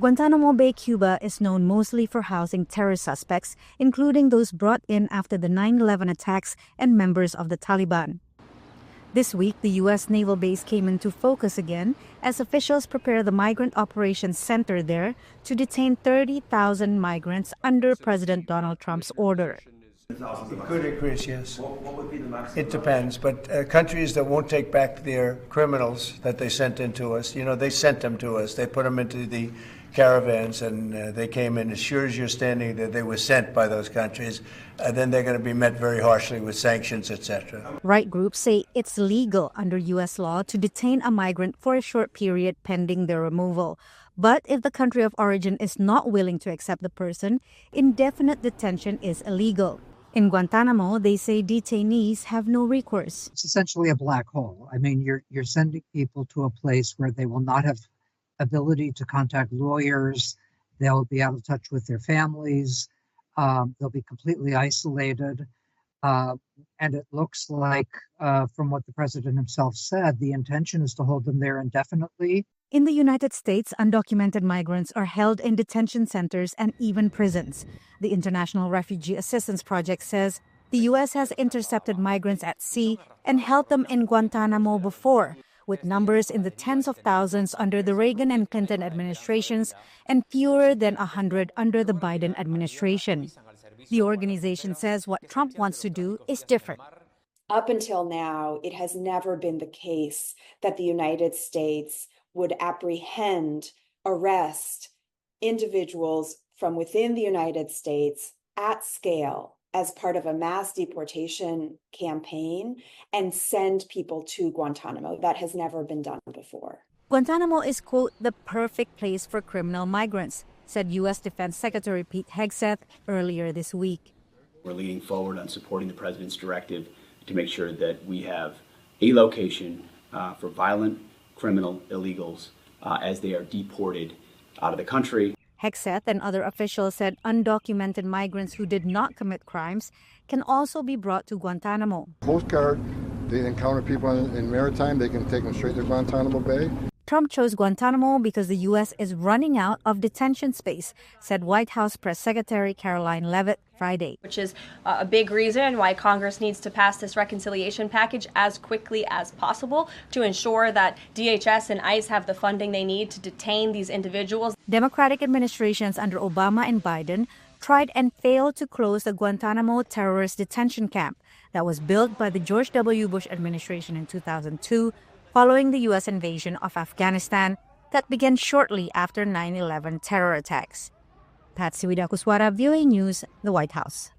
Guantanamo Bay, Cuba is known mostly for housing terror suspects, including those brought in after the 9/11 attacks and members of the Taliban. This week, the U.S. naval base came into focus again as officials prepare the Migrant Operations Center there to detain 30,000 migrants under President Donald Trump's order. It could increase, yes. What would be the maximum? It depends, but countries that won't take back their criminals that they sent into us, they sent them to us. They put them into the caravans and they came in. As sure as you're standing there, they were sent by those countries. Then they're going to be met very harshly with sanctions, etc. Right groups say it's legal under U.S. law to detain a migrant for a short period pending their removal. But if the country of origin is not willing to accept the person, indefinite detention is illegal. In Guantanamo, they say detainees have no recourse. It's essentially a black hole. I mean, you're sending people to a place where they will not have ability to contact lawyers. They'll be out of touch with their families. They'll be completely isolated. And it looks like, from what the president himself said, the intention is to hold them there indefinitely. In the United States, undocumented migrants are held in detention centers and even prisons. The International Refugee Assistance Project says the U.S. has intercepted migrants at sea and held them in Guantanamo before, with numbers in the tens of thousands under the Reagan and Clinton administrations and fewer than 100 under the Biden administration. The organization says what Trump wants to do is different. Up until now, it has never been the case that the United States would apprehend, arrest individuals from within the United States at scale as part of a mass deportation campaign and send people to Guantanamo. That has never been done before. Guantanamo is, quote, the perfect place for criminal migrants, said U.S. Defense Secretary Pete Hegseth earlier this week. We're leading forward on supporting the president's directive to make sure that we have a location for violent criminal illegals as they are deported out of the country. Hegseth and other officials said undocumented migrants who did not commit crimes can also be brought to Guantanamo. Coast Guard, they encounter people in maritime, they can take them straight to Guantanamo Bay. Trump chose Guantanamo because the U.S. is running out of detention space, said White House Press Secretary Caroline Leavitt Friday. Which is a big reason why Congress needs to pass this reconciliation package as quickly as possible to ensure that DHS and ICE have the funding they need to detain these individuals. Democratic administrations under Obama and Biden tried and failed to close the Guantanamo terrorist detention camp that was built by the George W. Bush administration in 2002 following the U.S. invasion of Afghanistan that began shortly after 9/11 terror attacks. Patsy Widakuswara, VOA News, the White House.